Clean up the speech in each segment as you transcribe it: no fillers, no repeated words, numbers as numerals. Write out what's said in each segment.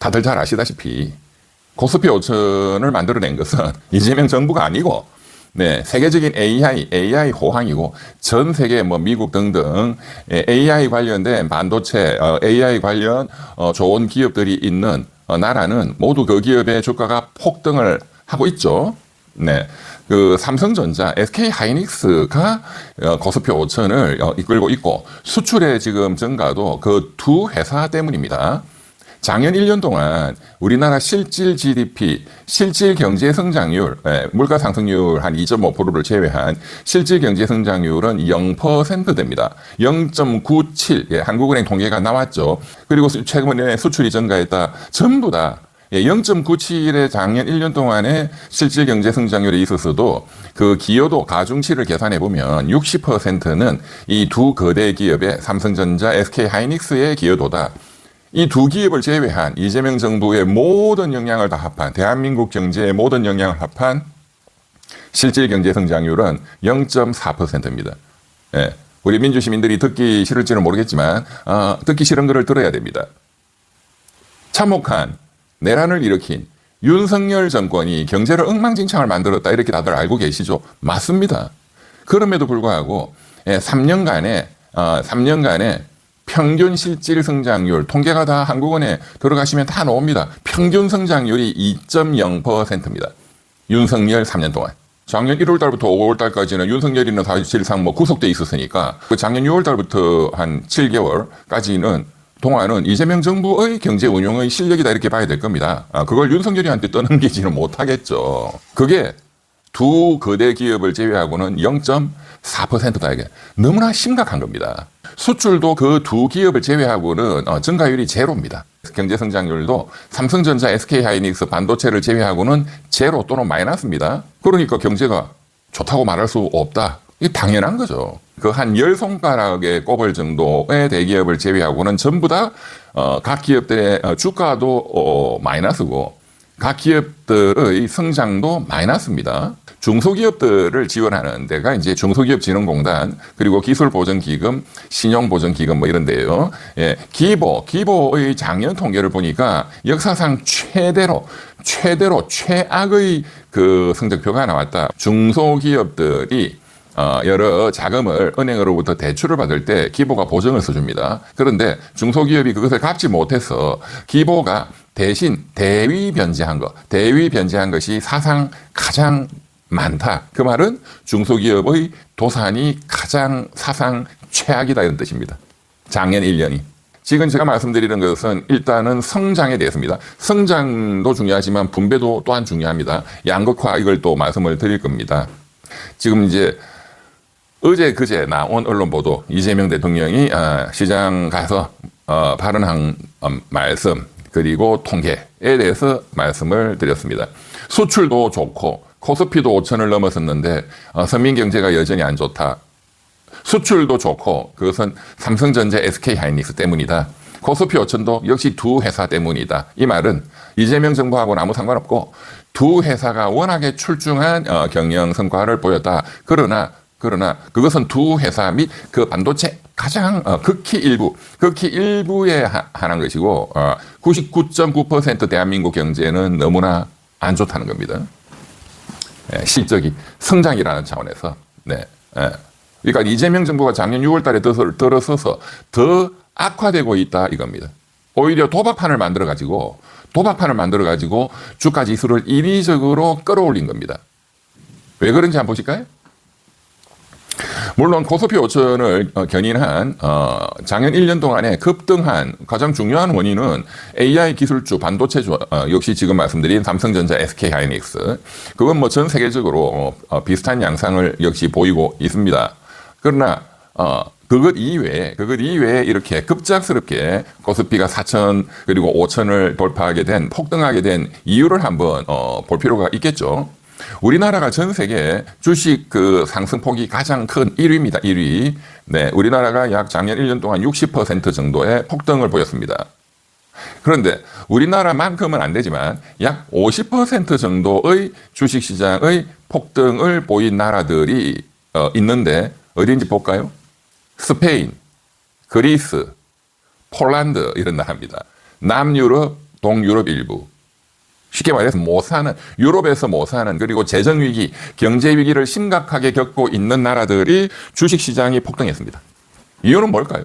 다들 잘 아시다시피 코스피 5천을 만들어낸 것은 이재명 정부가 아니고 네, 세계적인 AI 호황이고 전 세계 뭐 미국 등등 AI 관련된 반도체, AI 관련 좋은 기업들이 있는 나라는 모두 그 기업의 주가가 폭등을 하고 있죠. 네. 그 삼성전자, SK 하이닉스가 코스피 5천을 이끌고 있고 수출의 지금 증가도 그 두 회사 때문입니다. 작년 1년 동안 우리나라 실질 GDP, 실질 경제 성장률, 물가 상승률 한 2.5%를 제외한 실질 경제 성장률은 0%됩니다. 0.97, 한국은행 통계가 나왔죠. 그리고 최근에 수출이 증가했다. 전부 다 0.97의 작년 1년 동안의 실질 경제 성장률이 있었어도 그 기여도 가중치를 계산해 보면 60%는 이 두 거대 기업의 삼성전자, SK 하이닉스의 기여도다. 이 두 기업을 제외한 이재명 정부의 모든 역량을 다 합한 대한민국 경제의 모든 역량을 합한 실질 경제 성장률은 0.4%입니다. 예, 우리 민주시민들이 듣기 싫을지는 모르겠지만 듣기 싫은 거를 들어야 됩니다. 참혹한 내란을 일으킨 윤석열 정권이 경제를 엉망진창을 만들었다 이렇게 다들 알고 계시죠? 맞습니다. 그럼에도 불구하고 3년간의 평균 실질 성장률 통계가 다 한국은에 들어가시면 다 나옵니다. 평균 성장률이 2.0%입니다. 윤석열 3년 동안. 작년 1월 달부터 5월 달까지는 윤석열이는 사실상 뭐 구속돼 있었으니까 그 작년 6월 달부터 한 7개월까지는 동안은 이재명 정부의 경제 운용의 실력이다 이렇게 봐야 될 겁니다. 그걸 윤석열이한테 떠넘기지는 못하겠죠. 그게 두 거대 기업을 제외하고는 0.4%다 이게 너무나 심각한 겁니다. 수출도 그 두 기업을 제외하고는 증가율이 제로입니다. 경제 성장률도 삼성전자, SK 하이닉스 반도체를 제외하고는 제로 또는 마이너스입니다. 그러니까 경제가 좋다고 말할 수 없다. 이게 당연한 거죠. 그 한 10손가락에 꼽을 정도의 대기업을 제외하고는 전부 다 각 기업들의 주가도 마이너스고 각 기업들의 성장도 마이너스입니다. 중소기업들을 지원하는 데가 이제 중소기업진흥공단 그리고 기술보전기금, 신용보전기금 뭐 이런 데요. 예, 기보의 작년 통계를 보니까 역사상 최대로 최악의 그 성적표가 나왔다. 중소기업들이 여러 자금을 은행으로부터 대출을 받을 때 기보가 보증을 써줍니다. 그런데 중소기업이 그것을 갚지 못해서 기보가 대신 대위 변제한 것이 사상 가장 많다. 그 말은 중소기업의 도산이 가장 사상 최악이다 이런 뜻입니다. 작년 1년이. 지금 제가 말씀드리는 것은 일단은 성장에 대해서입니다. 성장도 중요하지만 분배도 또한 중요합니다. 양극화 이걸 또 말씀을 드릴 겁니다. 지금 이제 어제 그제 나온 언론 보도 이재명 대통령이 시장 가서 발언한 말씀 그리고 통계에 대해서 말씀을 드렸습니다. 수출도 좋고 코스피도 5천을 넘었었는데 서민 경제가 여전히 안 좋다. 수출도 좋고 그것은 삼성전자, SK 하이닉스 때문이다. 코스피 5천도 역시 두 회사 때문이다. 이 말은 이재명 정부하고는 아무 상관없고 두 회사가 워낙에 출중한 경영 성과를 보였다. 그러나 그것은 두 회사 및 그 반도체 가장 극히 일부에 한한 것이고 99.9% 대한민국 경제는 너무나 안 좋다는 겁니다. 실적이 성장이라는 차원에서. 네. 그러니까 이재명 정부가 작년 6월 달에 들어서서 더 악화되고 있다 이겁니다. 오히려 도박판을 만들어 가지고 주가 지수를 인위적으로 끌어올린 겁니다. 왜 그런지 한번 보실까요? 물론 코스피 5천을 견인한 작년 1년 동안에 급등한 가장 중요한 원인은 AI 기술주, 반도체주 역시 지금 말씀드린 삼성전자, SK 하이닉스 그건 뭐 전 세계적으로 비슷한 양상을 역시 보이고 있습니다. 그러나 그것 이외에 이렇게 급작스럽게 코스피가 4천 그리고 5천을 돌파하게 된 폭등하게 된 이유를 한번 볼 필요가 있겠죠. 우리나라가 전 세계 주식 그 상승폭이 가장 큰 1위입니다. 1위. 네, 우리나라가 약 작년 1년 동안 60% 정도의 폭등을 보였습니다. 그런데 우리나라만큼은 안 되지만 약 50% 정도의 주식시장의 폭등을 보인 나라들이 있는데 어디인지 볼까요? 스페인, 그리스, 폴란드 이런 나라입니다. 남유럽, 동유럽 일부. 쉽게 말해서 못 사는, 유럽에서 못 사는, 그리고 재정위기, 경제위기를 심각하게 겪고 있는 나라들이 주식시장이 폭등했습니다. 이유는 뭘까요?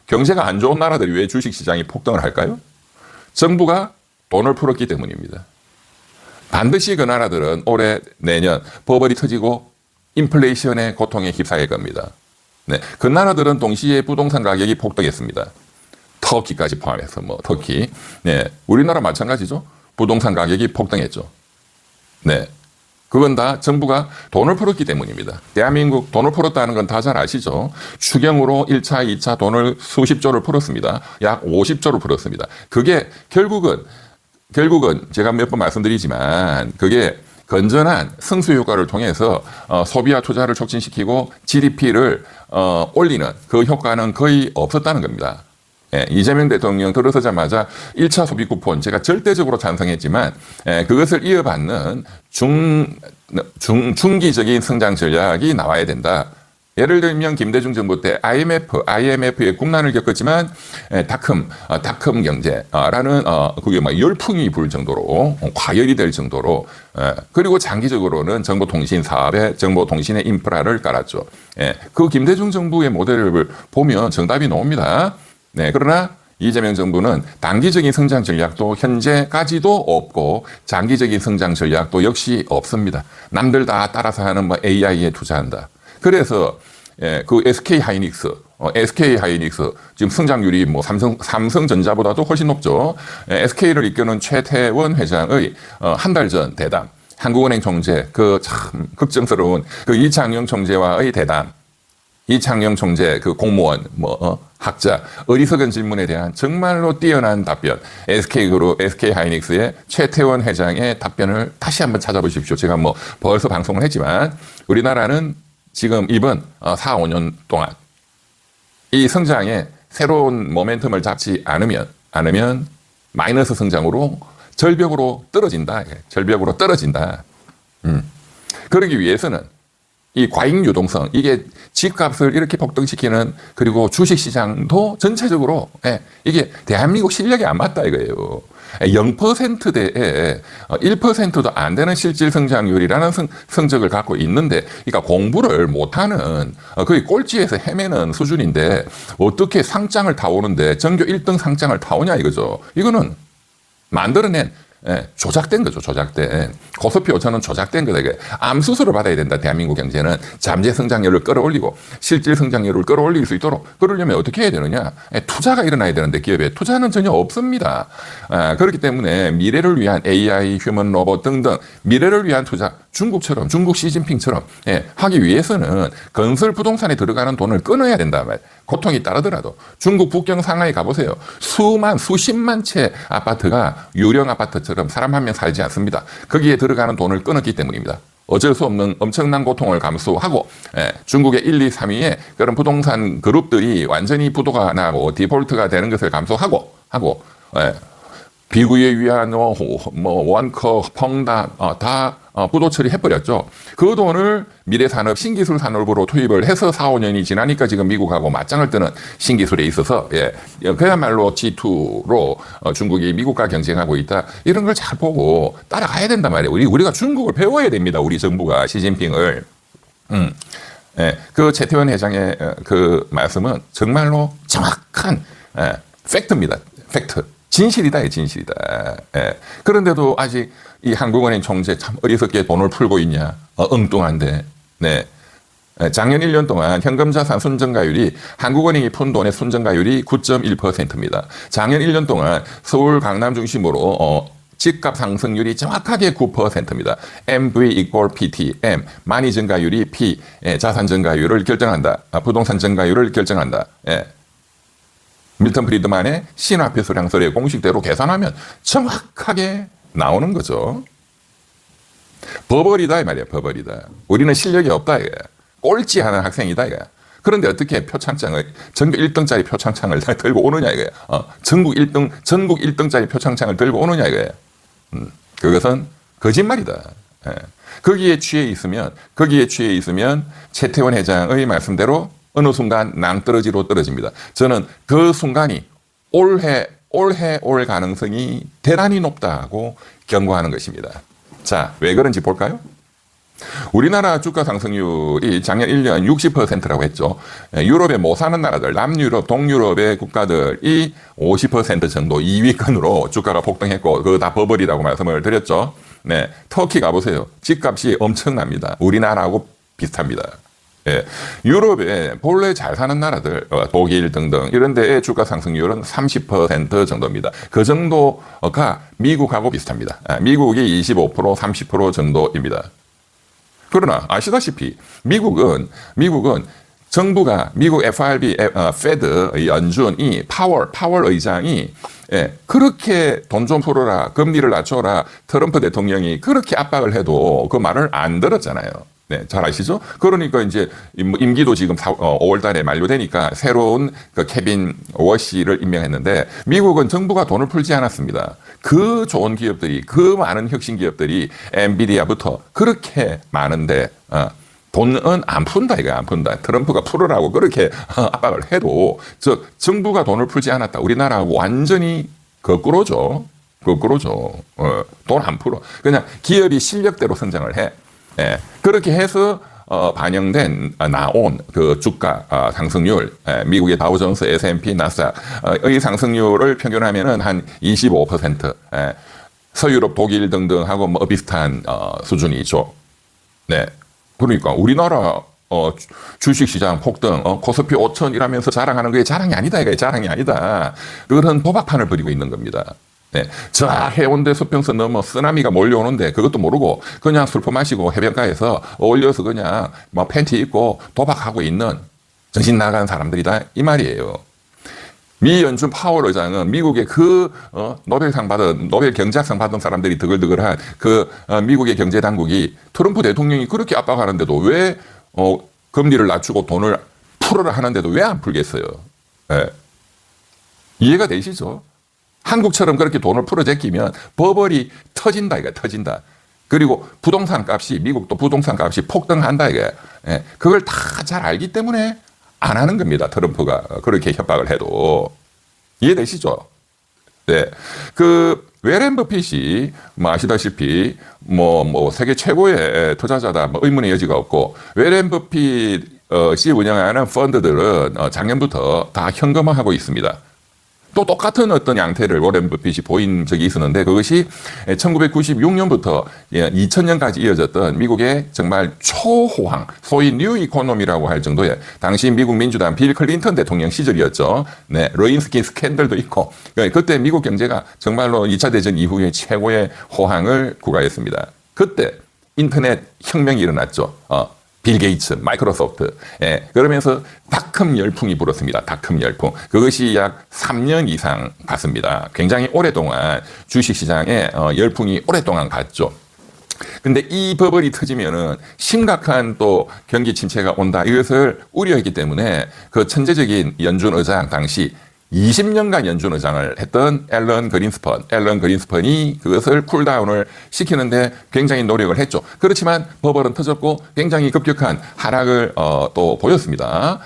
경제가 안 좋은 나라들이 왜 주식시장이 폭등을 할까요? 정부가 돈을 풀었기 때문입니다. 반드시 그 나라들은 올해, 내년 버블이 터지고 인플레이션의 고통에 휩싸일 겁니다. 네, 그 나라들은 동시에 부동산 가격이 폭등했습니다. 터키까지 포함해서 터키. 네, 우리나라 마찬가지죠. 부동산 가격이 폭등했죠. 네, 그건 다 정부가 돈을 풀었기 때문입니다. 대한민국 돈을 풀었다는 건 다 잘 아시죠? 추경으로 1차, 2차 돈을 수십조를 풀었습니다. 약 50조를 풀었습니다. 그게 결국은 제가 몇 번 말씀드리지만 그게 건전한 승수 효과를 통해서 소비와 투자를 촉진시키고 GDP를 올리는 그 효과는 거의 없었다는 겁니다. 예, 이재명 대통령 들어서자마자 1차 소비 쿠폰 제가 절대적으로 찬성했지만 그것을 이어받는 중기적인 성장 전략이 나와야 된다. 예를 들면 김대중 정부 때 IMF의 국난을 겪었지만 닷컴 경제라는 그게 막 열풍이 불 정도로 과열이 될 정도로 그리고 장기적으로는 정보통신 사업에 정보통신의 인프라를 깔았죠. 그 김대중 정부의 모델을 보면 정답이 나옵니다. 네, 그러나 이재명 정부는 단기적인 성장 전략도 현재까지도 없고 장기적인 성장 전략도 역시 없습니다. 남들 다 따라서 하는 AI에 투자한다. 그래서 그 SK 하이닉스 지금 성장률이 삼성전자보다도 훨씬 높죠. SK를 이끄는 최태원 회장의 한 달 전 대담, 한국은행 총재 그 참 걱정스러운 그 이창용 총재와의 대담. 이창용 총재 그 공무원 학자 어리석은 질문에 대한 정말로 뛰어난 답변 SK그룹 SK하이닉스의 최태원 회장의 답변을 다시 한번 찾아보십시오. 제가 벌써 방송을 했지만 우리나라는 지금 이번 4, 5년 동안 이 성장에 새로운 모멘텀을 잡지 않으면 마이너스 성장으로 절벽으로 떨어진다. 그러기 위해서는 이 과잉 유동성, 이게 집값을 이렇게 폭등시키는 그리고 주식시장도 전체적으로 이게 대한민국 실력이 안 맞다 이거예요. 0%대에 1%도 안 되는 실질 성장률이라는 성적을 갖고 있는데, 그러니까 공부를 못하는 거의 꼴찌에서 헤매는 수준인데 어떻게 상장을 타오는데 전교 1등 상장을 타오냐 이거죠. 이거는 만들어낸 조작된 거죠. 조작된. 고소표 5천원 조작된 거다. 암 수술을 받아야 된다. 대한민국 경제는 잠재 성장률을 끌어올리고 실질 성장률을 끌어올릴 수 있도록 그러려면 어떻게 해야 되느냐. 투자가 일어나야 되는데 기업에 투자는 전혀 없습니다. 그렇기 때문에 미래를 위한 AI, 휴먼 로봇 등등 미래를 위한 투자 중국처럼 중국 시진핑처럼 하기 위해서는 건설 부동산에 들어가는 돈을 끊어야 된다. 고통이 따르더라도 중국 북경 상하이 가보세요. 수십만 채 아파트가 유령 아파트처럼 사람 한 명 살지 않습니다. 거기에 들어가는 돈을 끊었기 때문입니다. 어쩔 수 없는 엄청난 고통을 감수하고 중국의 1, 2, 3위의 그런 부동산 그룹들이 완전히 부도가 나고 디폴트가 되는 것을 감수하고 비구에 위한 원커, 펑다 다 부도 처리해버렸죠. 그 돈을 미래산업, 신기술산업으로 투입을 해서 4, 5년이 지나니까 지금 미국하고 맞짱을 뜨는 신기술에 있어서 그야말로 G2로 중국이 미국과 경쟁하고 있다. 이런 걸 잘 보고 따라가야 된단 말이에요. 우리가 중국을 배워야 됩니다. 우리 정부가 시진핑을. 그 최태원 회장의 그 말씀은 정말로 정확한 팩트입니다. 팩트. 진실이다. 그런데도 아직 이 한국은행 총재 참 어리석게 돈을 풀고 있냐. 엉뚱한데. 네. 작년 1년 동안 현금자산 순증가율이 한국은행이 푼 돈의 순증가율이 9.1%입니다. 작년 1년 동안 서울 강남 중심으로 집값 상승률이 정확하게 9%입니다. MV = PT, M, 많이 증가율이 P, 자산 증가율을 결정한다. 부동산 증가율을 결정한다. 밀턴 프리드만의 신화폐 수량설의 공식대로 계산하면 정확하게 나오는 거죠. 버벌이다 이 말이야. 버벌이다. 우리는 실력이 없다 이거야. 꼴찌하는 학생이다 이거야. 그런데 어떻게 표창장을 전국 1등짜리 표창장을 들고 오느냐 이거야. 전국 1등짜리 표창장을 들고 오느냐 이거야. 그것은 거짓말이다. 거기에 취해 있으면 최태원 회장의 말씀대로 어느 순간 낭떠러지로 떨어집니다. 저는 그 순간이 올해 올해 올 가능성이 대단히 높다고 경고하는 것입니다. 자, 왜 그런지 볼까요? 우리나라 주가 상승률이 작년 1년 60%라고 했죠. 유럽에 못 사는 나라들, 남유럽, 동유럽의 국가들이 50% 정도 2위권으로 주가가 폭등했고, 그거 다 버블이라고 말씀을 드렸죠. 네, 터키 가보세요. 집값이 엄청납니다. 우리나라하고 비슷합니다. 예, 유럽에 본래 잘 사는 나라들, 독일 등등 이런 데의 주가 상승률은 30% 정도입니다. 그 정도가 미국하고 비슷합니다. 미국이 25%, 30% 정도입니다. 그러나 아시다시피 미국은 정부가 미국 FRB, 페드 연준이 파월 의장이 그렇게 돈 좀 풀어라, 금리를 낮춰라, 트럼프 대통령이 그렇게 압박을 해도 그 말을 안 들었잖아요. 네, 잘 아시죠? 그러니까 이제 임기도 지금 5월 달에 만료되니까 새로운 그 케빈 워시를 임명했는데 미국은 정부가 돈을 풀지 않았습니다. 그 좋은 기업들이, 그 많은 혁신 기업들이 엔비디아부터 그렇게 많은데 돈은 안 푼다 이거야, 안 푼다. 트럼프가 풀으라고 그렇게 압박을 해도 정부가 돈을 풀지 않았다. 우리나라하고 완전히 거꾸로죠. 돈 안 풀어. 그냥 기업이 실력대로 성장을 해. 예, 그렇게 해서 나온 그 주가 상승률, 미국의 다우존스, S&P, 나스닥의 상승률을 평균하면은 한 25%, 서유럽, 독일 등등하고 뭐 비슷한 수준이죠. 네, 그러니까 우리나라 주식시장 폭등, 코스피 5천이라면서 자랑하는 게 자랑이 아니다, 이게 자랑이 아니다. 그런 도박판을 벌이고 있는 겁니다. 네. 저 해운대 수평선 넘어 쓰나미가 몰려오는데 그것도 모르고 그냥 술 마시고 해변가에서 어울려서 그냥 막 팬티 입고 도박하고 있는 정신 나간 사람들이다 이 말이에요. 미 연준 파월 의장은 미국의 노벨 경제학상 받은 사람들이 드글드글한 미국의 경제 당국이 트럼프 대통령이 그렇게 압박하는데도 왜 금리를 낮추고 돈을 풀어라 하는데도 왜 안 풀겠어요? 네. 이해가 되시죠? 한국처럼 그렇게 돈을 풀어 제끼면 버블이 터진다, 이거 터진다. 그리고 부동산 값이, 미국도 부동산 값이 폭등한다, 이게. 예, 그걸 다 잘 알기 때문에 안 하는 겁니다. 트럼프가 그렇게 협박을 해도. 이해되시죠? 네. 웨렌 버핏이 아시다시피 세계 최고의 투자자다, 의문의 여지가 없고, 웨렌 버핏이 운영하는 펀드들은 작년부터 다 현금화하고 있습니다. 또 똑같은 어떤 양태를 워렌 버핏이 보인 적이 있었는데 그것이 1996년부터 2000년까지 이어졌던 미국의 정말 초호황, 소위 뉴 이코노미라고 할 정도의 당시 미국 민주당 빌 클린턴 대통령 시절이었죠. 네, 러인스키 스캔들도 있고 그때 미국 경제가 정말로 2차 대전 이후에 최고의 호황을 구가했습니다. 그때 인터넷 혁명이 일어났죠. 빌 게이츠, 마이크로소프트. 예, 그러면서 닷컴 열풍이 불었습니다. 닷컴 열풍. 그것이 약 3년 이상 갔습니다. 굉장히 오랫동안 주식시장에 열풍이 오랫동안 갔죠. 근데 이 버블이 터지면은 심각한 또 경기 침체가 온다. 이것을 우려했기 때문에 그 천재적인 연준 의장 당시 20년간 연준 의장을 했던 앨런 그린스펀이 그것을 쿨다운을 시키는데 굉장히 노력을 했죠. 그렇지만 버블은 터졌고 굉장히 급격한 하락을 또 보였습니다.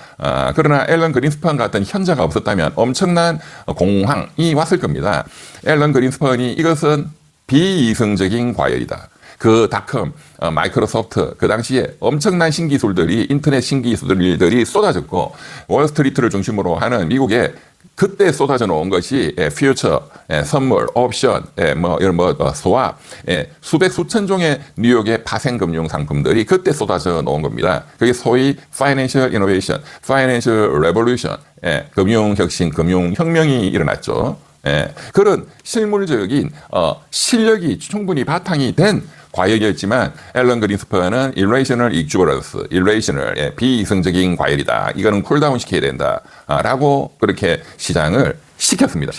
그러나 앨런 그린스펀 같은 현자가 없었다면 엄청난 공황이 왔을 겁니다. 앨런 그린스펀이 이것은 비이성적인 과열이다. 그 닷컴, 마이크로소프트, 그 당시에 엄청난 신기술들이, 인터넷 신기술들이 쏟아졌고, 월스트리트를 중심으로 하는 미국에 그때 쏟아져 놓은 것이 퓨처, 선물, 옵션, 스왑, 수백 수천 종의 뉴욕의 파생금융 상품들이 그때 쏟아져 놓은 겁니다. 그게 소위 파이낸셜 이노베이션, 파이낸셜 레볼루션, 금융혁신, 금융혁명이 일어났죠. 그런 실물적인 실력이 충분히 바탕이 된 과열이었지만 앨런 그린스펀은 irrational exuberance, irrational, 비이성적인 과열이다. 이거는 쿨다운 시켜야 된다라고 그렇게 시장을 시켰습니다.